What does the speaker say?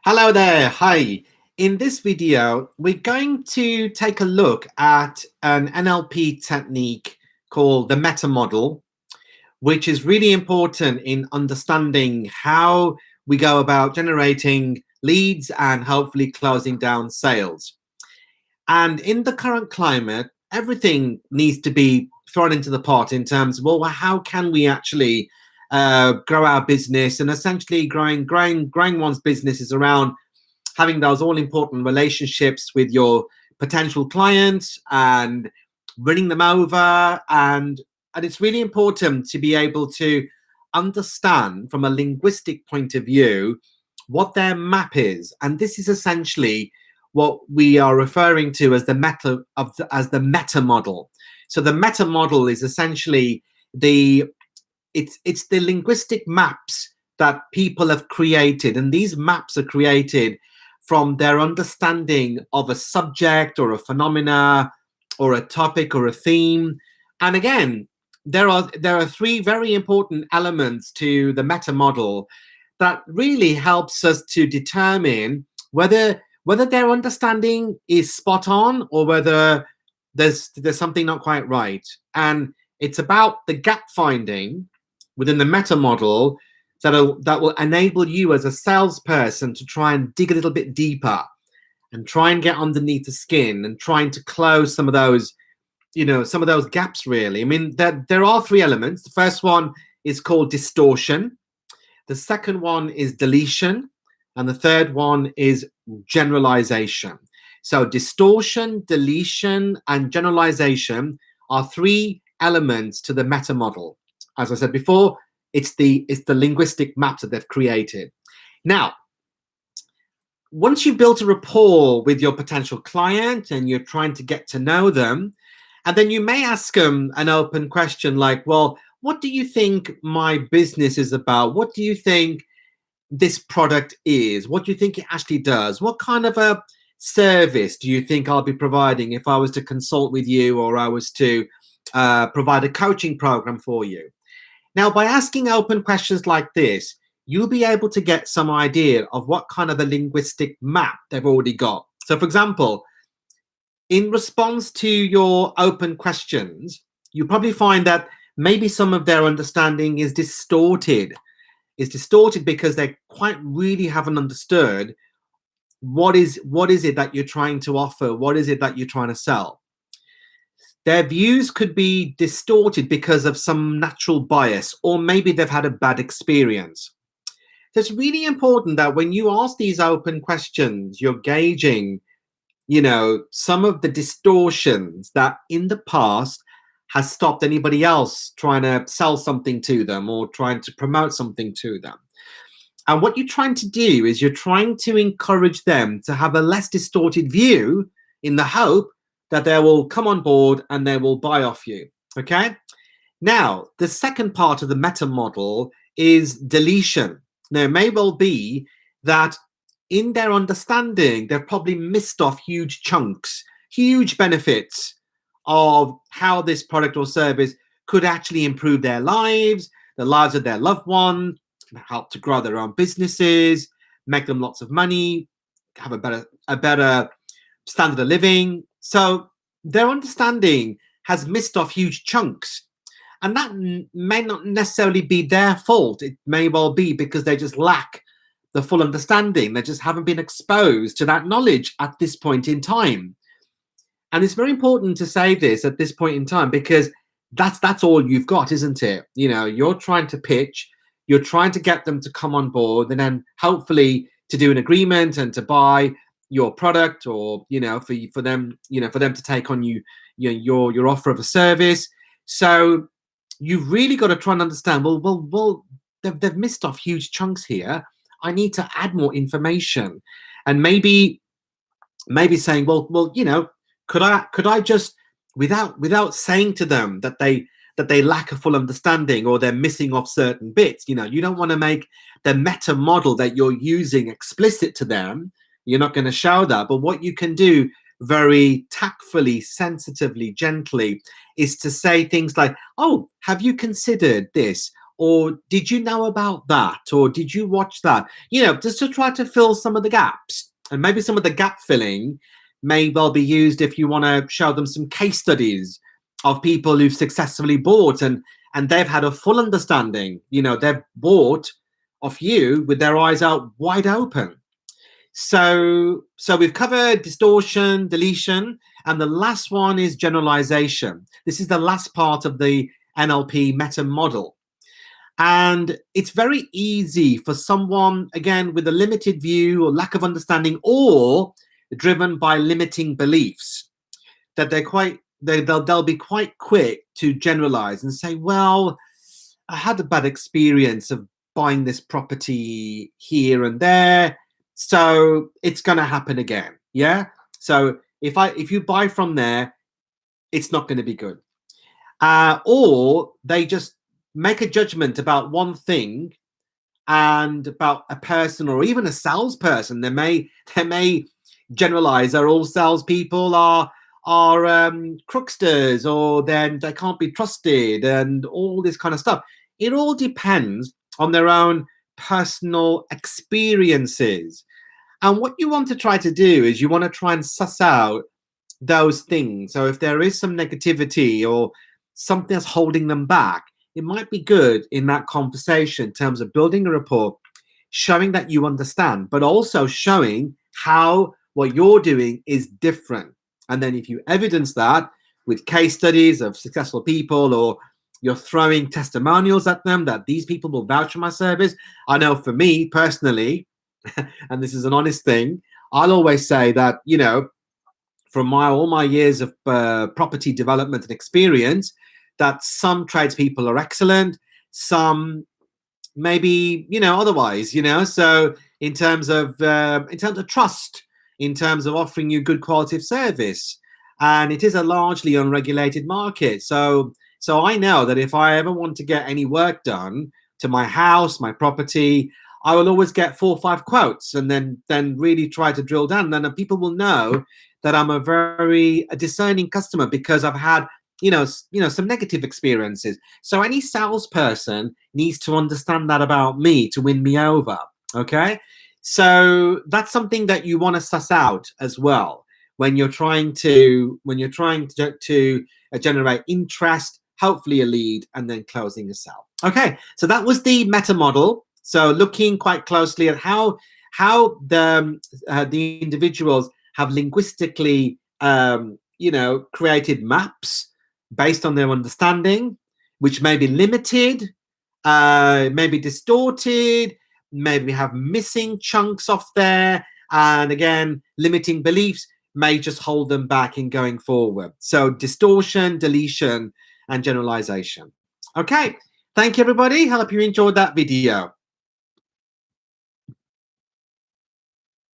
Hello there. Hi. In this video, we're going to take a look at an NLP technique called the meta model, which is really important in understanding how we go about generating leads and hopefully closing down sales. And in the current climate, everything needs to be thrown into the pot in terms of, well, how can we actually grow our business? And essentially growing one's business is around having those all important relationships with your potential clients and winning them over. And it's really important to be able to understand from a linguistic point of view what their map is. And this is essentially what we are referring to as the meta model. So the meta model is essentially it's the linguistic maps that people have created, and these maps are created from their understanding of a subject or a phenomena or a topic or a theme. And again, there are three very important elements to the meta model that really helps us to determine whether their understanding is spot on or whether there's something not quite right. And it's about the gap finding within the meta model that will enable you as a salesperson to try and dig a little bit deeper and try and get underneath the skin and trying to close some of those gaps, really. I mean, there are three elements. The first one is called distortion. The second one is deletion. And the third one is generalization. So distortion, deletion, and generalization are three elements to the meta model. As I said before, it's the linguistic maps that they've created. Now, once you've built a rapport with your potential client and you're trying to get to know them, and then you may ask them an open question like, well, what do you think my business is about? What do you think this product is? What do you think it actually does? What kind of a service do you think I'll be providing if I was to consult with you or I was to provide a coaching program for you? Now, by asking open questions like this, you'll be able to get some idea of what kind of a linguistic map they've already got. So, for example, in response to your open questions, you'll probably find that maybe some of their understanding is distorted. It's distorted because they quite really haven't understood what is it that you're trying to offer? What is it that you're trying to sell? Their views could be distorted because of some natural bias, or maybe they've had a bad experience. So it's really important that when you ask these open questions, you're gauging, some of the distortions that in the past has stopped anybody else trying to sell something to them or trying to promote something to them. And what you're trying to do is you're trying to encourage them to have a less distorted view in the hope that they will come on board and they will buy off you. Okay. Now, the second part of the meta model is deletion. Now, it may well be that in their understanding, they've probably missed off huge chunks, huge benefits of how this product or service could actually improve their lives, the lives of their loved ones, help to grow their own businesses, make them lots of money, have a better standard of living. So their understanding has missed off huge chunks. And that may not necessarily be their fault. It may well be because they just lack the full understanding. They just haven't been exposed to that knowledge at this point in time. And it's very important to say this at this point in time because that's all you've got, isn't it? You're trying to pitch, you're trying to get them to come on board and then hopefully to do an agreement and to buy your product or for them to take on your offer of a service. So you've really got to try and understand, well they've missed off huge chunks here. I need to add more information. And maybe saying, well could I just without saying to them that they lack a full understanding or they're missing off certain bits, you don't want to make the meta model that you're using explicit to them. You're not going to show that. But what you can do very tactfully, sensitively, gently is to say things like, oh, have you considered this? or did you know about that, or did you watch that? Just to try to fill some of the gaps. And maybe some of the gap filling may well be used if you want to show them some case studies of people who've successfully bought and they've had a full understanding. They've bought off you with their eyes out wide open. So we've covered distortion, deletion, and the last one is generalization. This is the last part of the NLP meta model. And it's very easy for someone, again, with a limited view or lack of understanding, or driven by limiting beliefs, that they'll be quite quick to generalize and say, well, I had a bad experience of buying this property here and there, so it's going to happen again. Yeah. So if you buy from there, it's not going to be good. Or they just make a judgment about one thing and about a person, or even a salesperson. They may generalize that all salespeople are crooksters, or then they can't be trusted, and all this kind of stuff. It all depends on their own personal experiences. And what you want to try to do is you want to try and suss out those things. So if there is some negativity or something that's holding them back, it might be good in that conversation in terms of building a rapport, showing that you understand, but also showing how what you're doing is different. And then if you evidence that with case studies of successful people, or you're throwing testimonials at them that these people will vouch for my service. I know for me personally, and this is an honest thing, I'll always say that, from all my years of property development and experience, that some tradespeople are excellent, some maybe otherwise. So in terms of trust, in terms of offering you good quality of service, and it is a largely unregulated market. So I know that if I ever want to get any work done to my house, my property, I will always get 4 or 5 quotes, and then really try to drill down. And then people will know that I'm a very discerning customer, because I've had some negative experiences. So any salesperson needs to understand that about me to win me over. Okay, so that's something that you want to suss out as well when you're trying to generate interest, hopefully a lead, and then closing a sale. Okay, so that was the meta model. So looking quite closely at how the individuals have linguistically created maps based on their understanding, which may be limited, maybe distorted, maybe have missing chunks off there, and again, limiting beliefs may just hold them back in going forward. So distortion, deletion, and generalization. Okay, thank you, everybody. I hope you enjoyed that video.